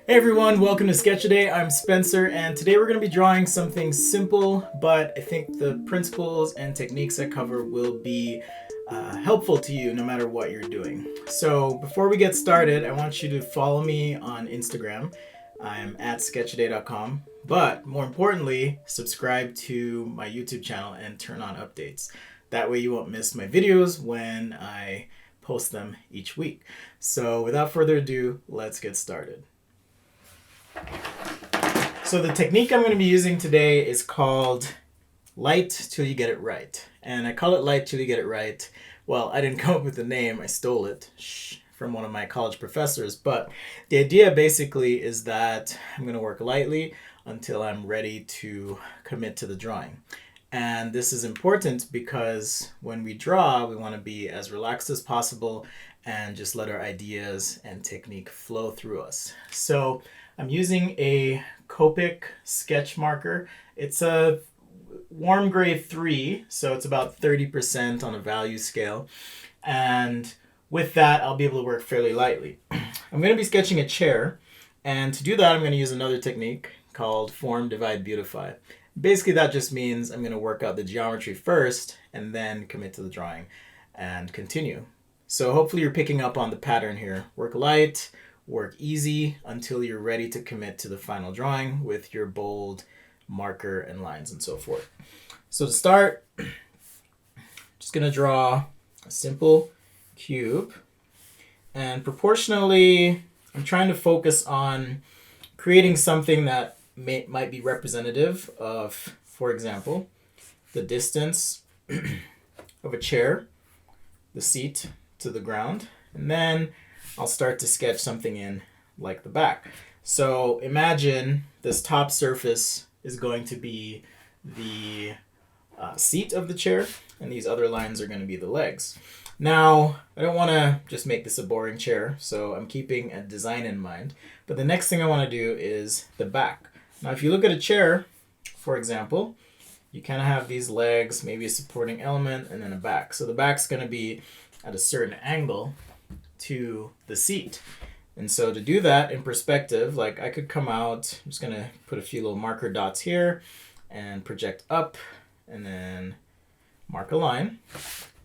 Hey everyone, welcome to Sketch-A-Day. I'm Spencer, and today we're going to be drawing something simple, but I think the principles and techniques I cover will be helpful to you no matter what you're doing. So before we get started, I want you to follow me on Instagram. I'm at sketchaday.com, but more importantly, subscribe to my YouTube channel and turn on updates. That way you won't miss my videos when I post them each week. So without further ado, let's get started. So the technique I'm going to be using today is called light till you get it right. And I call it light till you get it right. Well, I didn't come up with the name, I stole it from one of my college professors. But the idea basically is that I'm going to work lightly until I'm ready to commit to the drawing. And this is important because when we draw, we want to be as relaxed as possible and just let our ideas and technique flow through us. So I'm using a Copic sketch marker. It's a warm gray 3, so it's about 30% on a value scale. And with that, I'll be able to work fairly lightly. I'm going to be sketching a chair, and to do that, I'm going to use another technique called Form, Divide, Beautify. Basically, that just means I'm going to work out the geometry first and then commit to the drawing and continue. So hopefully you're picking up on the pattern here. Work light, work easy until you're ready to commit to the final drawing with your bold marker and lines and so forth. So to start, just going to draw a simple cube, and proportionally I'm trying to focus on creating something that might be representative of, for example, the distance of a chair, the seat to the ground, and then I'll start to sketch something in like the back. So imagine this top surface is going to be the seat of the chair, and these other lines are going to be the legs. Now, I don't want to just make this a boring chair, so I'm keeping a design in mind. But the next thing I want to do is the back. Now, if you look at a chair, for example, you kind of have these legs, maybe a supporting element, and then a back. So the back's going to be at a certain angle to the seat. And so to do that in perspective, like I could come out, I'm just going to put a few little marker dots here and project up and then mark a line.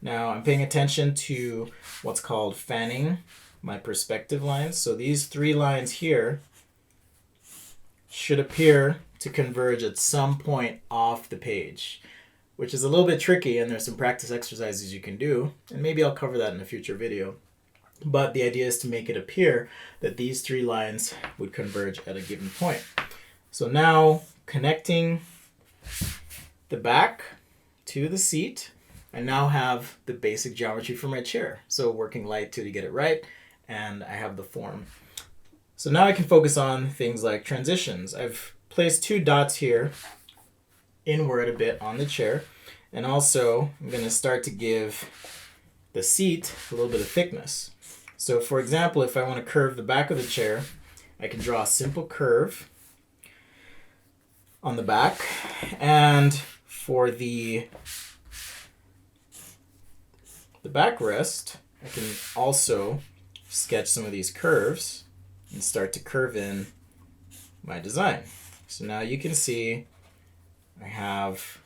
Now I'm paying attention to what's called fanning my perspective lines. So these 3 lines here should appear to converge at some point off the page, which is a little bit tricky, and there's some practice exercises you can do, and maybe I'll cover that in a future video. But the idea is to make it appear that these 3 lines would converge at a given point. So now, connecting the back to the seat, I now have the basic geometry for my chair. So working light till you get it right, and I have the form. So now I can focus on things like transitions. I've placed 2 dots here inward a bit on the chair, and also I'm going to start to give the seat a little bit of thickness. So for example, if I want to curve the back of the chair, I can draw a simple curve on the back, and for the backrest, I can also sketch some of these curves and start to curve in my design. So now you can see I have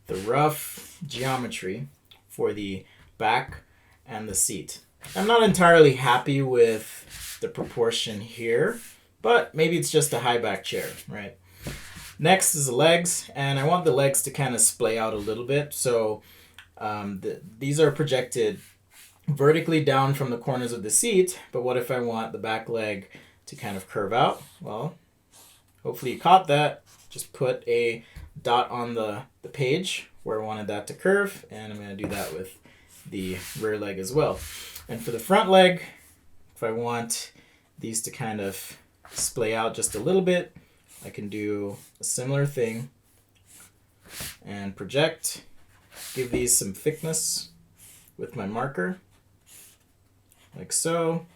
the rough geometry for the back and the seat. I'm not entirely happy with the proportion here, but maybe it's just a high back chair, right? Next is the legs, and I want the legs to kind of splay out a little bit. So these are projected vertically down from the corners of the seat, but what if I want the back leg to kind of curve out? Well, hopefully you caught that. Just put a dot on the page where I wanted that to curve, and I'm going to do that with the rear leg as well. And for the front leg, if I want these to kind of splay out just a little bit, I can do a similar thing and project, give these some thickness with my marker, like so.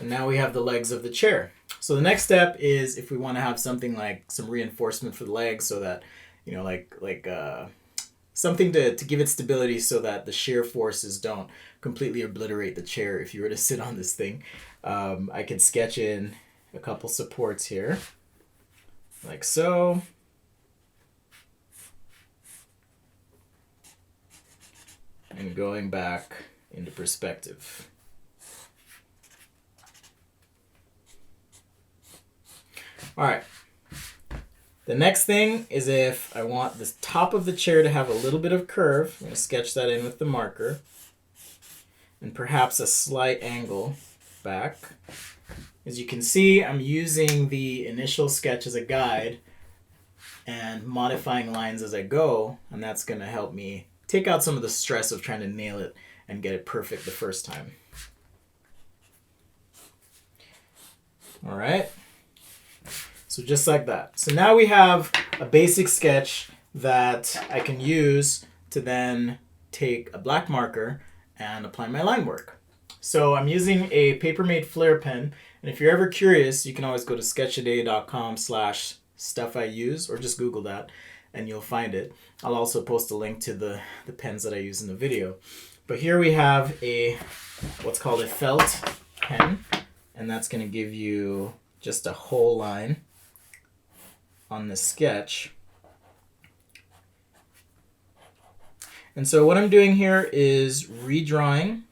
And now we have the legs of the chair. So the next step is if we want to have something like some reinforcement for the legs so that, you know, like something to give it stability so that the shear forces don't completely obliterate the chair if you were to sit on this thing. I could sketch in a couple supports here, like so. And going back into perspective. All right. The next thing is if I want the top of the chair to have a little bit of curve, I'm going to sketch that in with the marker. And perhaps a slight angle back. As you can see, I'm using the initial sketch as a guide and modifying lines as I go, and that's going to help me take out some of the stress of trying to nail it and get it perfect the first time. All right. So just like that. So now we have a basic sketch that I can use to then take a black marker and apply my line work. So I'm using a Papermate Flair pen, and if you're ever curious, you can always go to sketchaday.com/stuff-I-use, or just Google that and you'll find it. I'll also post a link to the pens that I use in the video. But here we have what's called a felt pen, and that's going to give you just a whole line on the sketch. And so what I'm doing here is redrawing,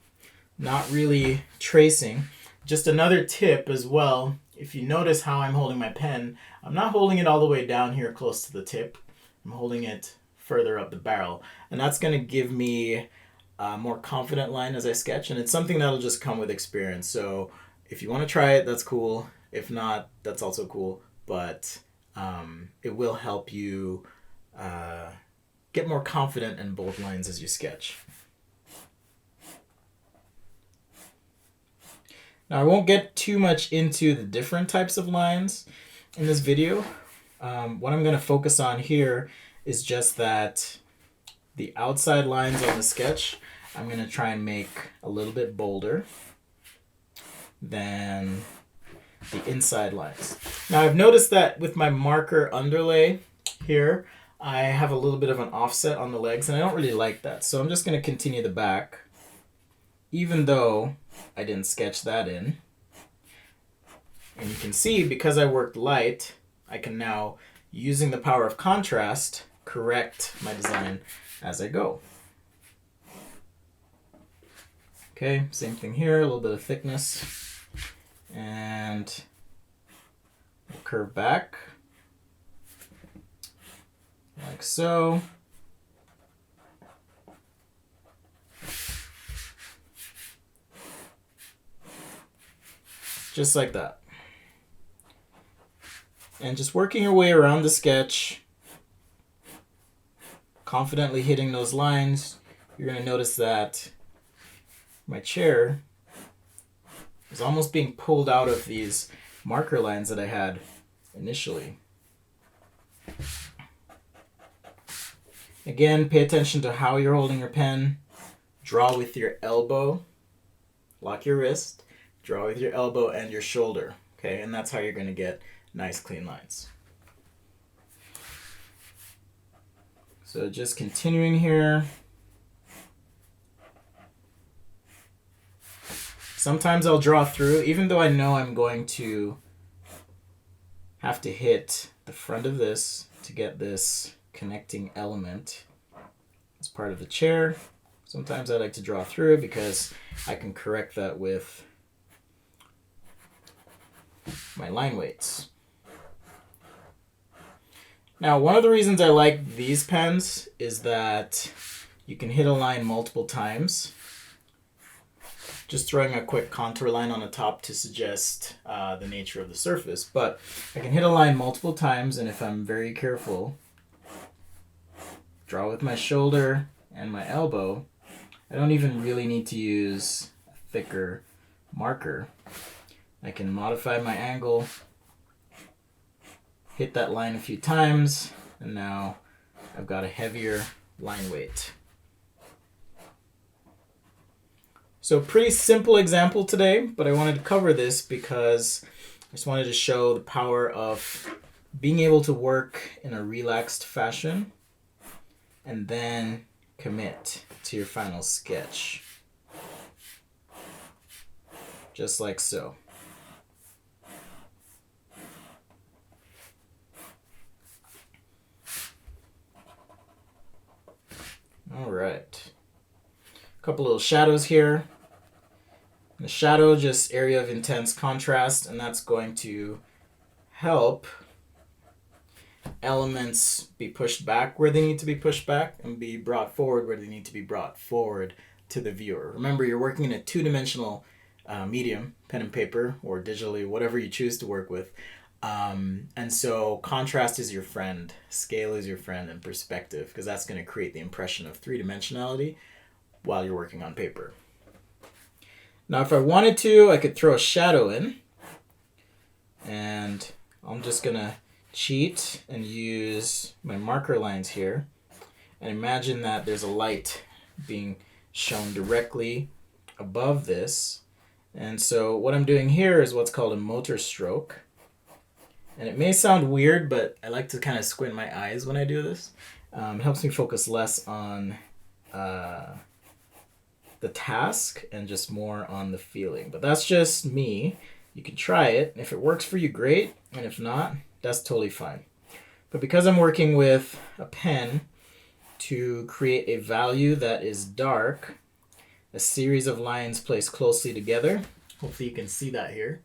not really tracing. Just another tip as well, if you notice how I'm holding my pen, I'm not holding it all the way down here close to the tip. I'm holding it further up the barrel, and that's going to give me a more confident line as I sketch, and it's something that'll just come with experience. So if you want to try it, that's cool. If not, that's also cool, but it will help you get more confident in bold lines as you sketch. Now I won't get too much into the different types of lines in this video. What I'm going to focus on here is just that the outside lines on the sketch, I'm going to try and make a little bit bolder than the inside lines. Now I've noticed that with my marker underlay here, I have a little bit of an offset on the legs, and I don't really like that. So I'm just going to continue the back, even though I didn't sketch that in. And you can see, because I worked light, I can now, using the power of contrast, correct my design as I go. Okay, same thing here, a little bit of thickness. And curve back, like so. Just like that. And just working your way around the sketch, confidently hitting those lines, you're going to notice that my chair is almost being pulled out of these marker lines that I had initially. Again, pay attention to how you're holding your pen. Draw with your elbow. Lock your wrist. Draw with your elbow and your shoulder. Okay, and that's how you're going to get nice clean lines. So just continuing here. Sometimes I'll draw through, even though I know I'm going to have to hit the front of this to get this connecting element as part of the chair. Sometimes I like to draw through because I can correct that with my line weights. Now, one of the reasons I like these pens is that you can hit a line multiple times. Just throwing a quick contour line on the top to suggest the nature of the surface. But I can hit a line multiple times, and if I'm very careful, draw with my shoulder and my elbow, I don't even really need to use a thicker marker. I can modify my angle, hit that line a few times, and now I've got a heavier line weight. So pretty simple example today, but I wanted to cover this because I just wanted to show the power of being able to work in a relaxed fashion and then commit to your final sketch. Just like so. All right. A couple little shadows here. The shadow, just area of intense contrast, and that's going to help elements be pushed back where they need to be pushed back and be brought forward where they need to be brought forward to the viewer. Remember, you're working in a two-dimensional medium, pen and paper, or digitally, whatever you choose to work with. And so contrast is your friend, scale is your friend, and perspective, because that's going to create the impression of three-dimensionality while you're working on paper. Now, if I wanted to, I could throw a shadow in, and I'm just going to cheat and use my marker lines here, and imagine that there's a light being shown directly above this. And so what I'm doing here is what's called a motor stroke. And it may sound weird, but I like to kind of squint my eyes when I do this. It helps me focus less on the task and just more on the feeling. But that's just me. You can try it. If it works for you, great. And if not, that's totally fine. But because I'm working with a pen to create a value that is dark, a series of lines placed closely together, hopefully you can see that here,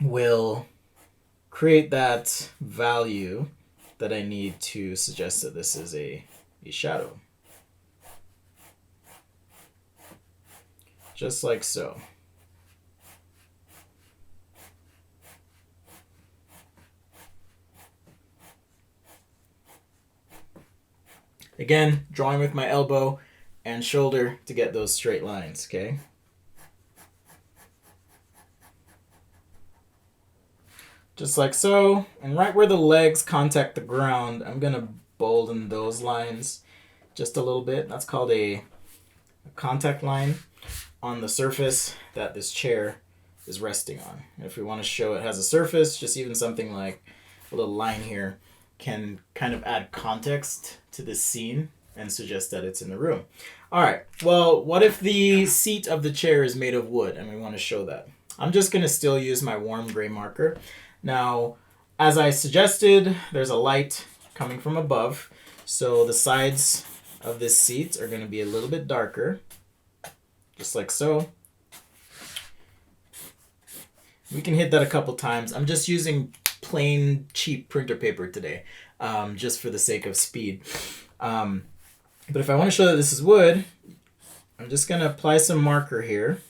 will create that value that I need to suggest that this is a shadow. Just like so. Again, drawing with my elbow and shoulder to get those straight lines, okay? Just like so, and right where the legs contact the ground, I'm gonna bolden those lines just a little bit. That's called a contact line on the surface that this chair is resting on. And if we want to show it has a surface, just even something like a little line here can kind of add context to this scene and suggest that it's in the room. All right, well, what if the seat of the chair is made of wood and we want to show that? I'm just going to still use my warm gray marker. Now, as I suggested, there's a light coming from above, so the sides of this seat are going to be a little bit darker, just like so. We can hit that a couple times. I'm just using plain cheap printer paper today, just for the sake of speed. But if I want to show that this is wood, I'm just going to apply some marker here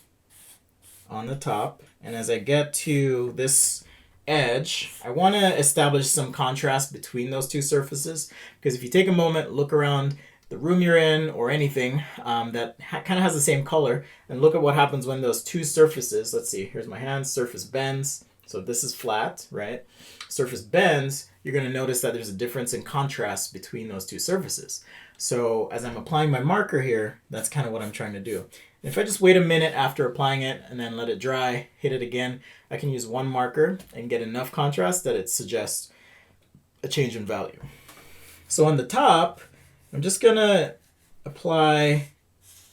on the top. And as I get to this edge, I want to establish some contrast between those two surfaces. Because if you take a moment, look around the room you're in or anything that kind of has the same color, and look at what happens when those two surfaces, let's see, here's my hand, surface bends. So this is flat, right? Surface bends, you're going to notice that there's a difference in contrast between those two surfaces. So as I'm applying my marker here, that's kind of what I'm trying to do. And if I just wait a minute after applying it and then let it dry, hit it again, I can use one marker and get enough contrast that it suggests a change in value. So on the top, I'm just going to apply a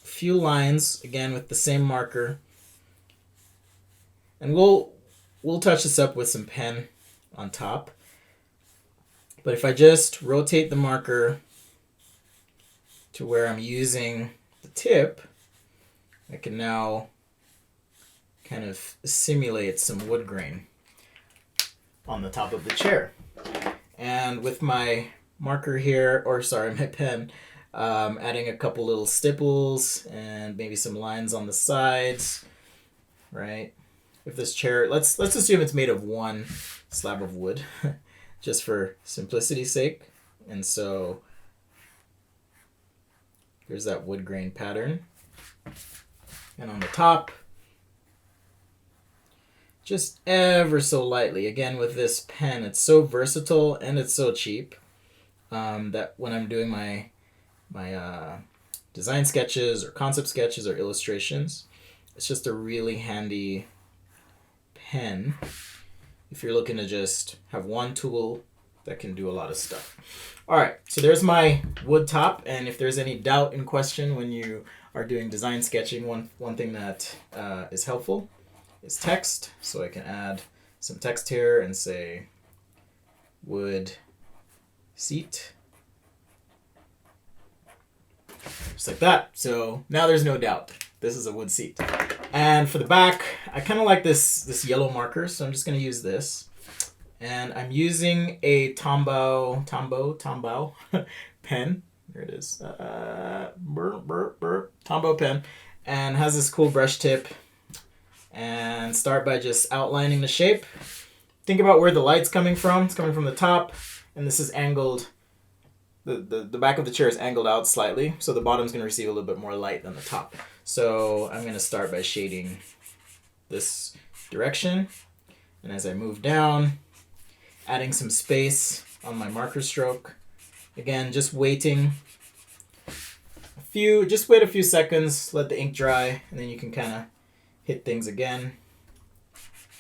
few lines, again with the same marker. And we'll touch this up with some pen on top. But if I just rotate the marker to where I'm using the tip, I can now kind of simulate some wood grain on the top of the chair. And with my marker here, or sorry, my pen, adding a couple little stipples and maybe some lines on the sides, right? If this chair, let's assume it's made of one slab of wood, just for simplicity's sake. And so here's that wood grain pattern. And on the top, just ever so lightly, again with this pen, it's so versatile and it's so cheap that when I'm doing my design sketches or concept sketches or illustrations, it's just a really handy pen if you're looking to just have one tool that can do a lot of stuff. All right, so there's my wood top, and if there's any doubt in question when you are doing design sketching, one thing that is helpful is text. So I can add some text here and say wood seat. Just like that. So now there's no doubt. This is a wood seat. And for the back, I kind of like this yellow marker, so I'm just going to use this. And I'm using a Tombow pen. There it is. Tombow pen. And has this cool brush tip. And start by just outlining the shape. Think about where the light's coming from. It's coming from the top. And this is angled. The back of the chair is angled out slightly. So the bottom's going to receive a little bit more light than the top. So I'm going to start by shading this direction. And as I move down, adding some space on my marker stroke. Again, just waiting just wait a few seconds, let the ink dry, and then you can kind of hit things again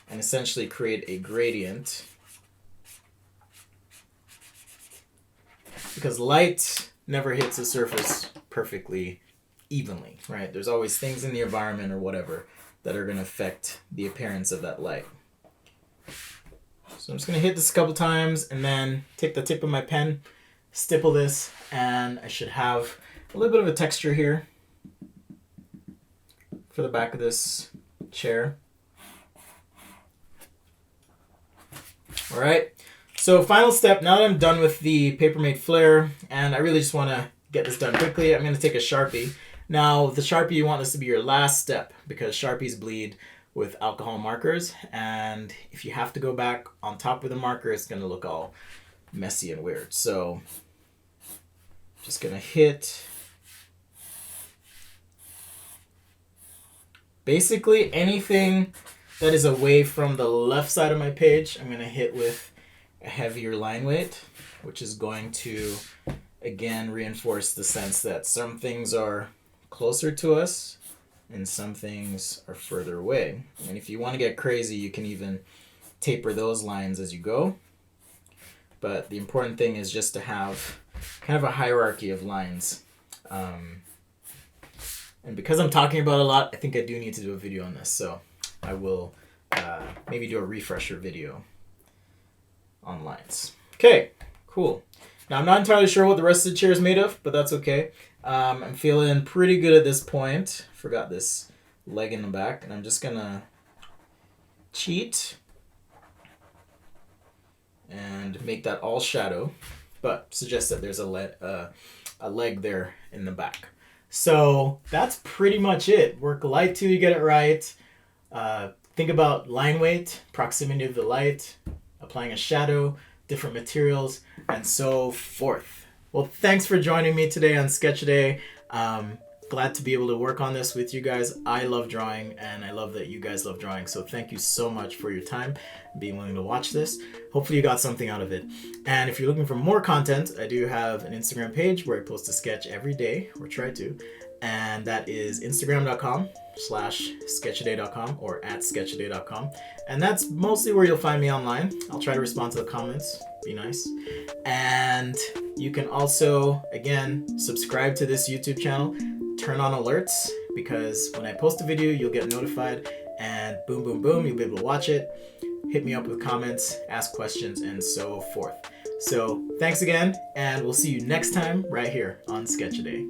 and essentially create a gradient. Because light never hits the surface perfectly evenly, right? There's always things in the environment or whatever that are going to affect the appearance of that light. So I'm just going to hit this a couple times and then take the tip of my pen, stipple this, and I should have a little bit of a texture here for the back of this chair. All right. So final step, now that I'm done with the Papermate Flare, and I really just want to get this done quickly, I'm going to take a Sharpie. Now, the Sharpie, you want this to be your last step because Sharpies bleed with alcohol markers, and if you have to go back on top of the marker, it's going to look all messy and weird. So just going to hit basically anything that is away from the left side of my page. I'm going to hit with a heavier line weight, which is going to again reinforce the sense that some things are closer to us and some things are further away. And if you want to get crazy, you can even taper those lines as you go. But the important thing is just to have kind of a hierarchy of lines. And because I'm talking about it a lot, I think I do need to do a video on this. So I will maybe do a refresher video on lines. Okay, cool. Now I'm not entirely sure what the rest of the chair is made of, but that's okay. I'm feeling pretty good at this point. Forgot this leg in the back, and I'm just gonna cheat and make that all shadow, but suggest that there's a leg there in the back. So that's pretty much it. Work light till you get it right. Think about line weight, proximity of the light, applying a shadow, different materials, and so forth. Well, thanks for joining me today on Sketch Day. Glad to be able to work on this with you guys. I love drawing, and I love that you guys love drawing. So thank you so much for your time and being willing to watch this. Hopefully you got something out of it. And if you're looking for more content, I do have an Instagram page where I post a sketch every day, or try to. And that is instagram.com/sketchaday.com or @sketchaday.com. And that's mostly where you'll find me online. I'll try to respond to the comments. Be nice. And you can also, again, subscribe to this YouTube channel. Turn on alerts, because when I post a video, you'll get notified, and boom, boom, boom, you'll be able to watch it. Hit me up with comments, ask questions, and so forth. So thanks again, and we'll see you next time right here on Sketch A Day.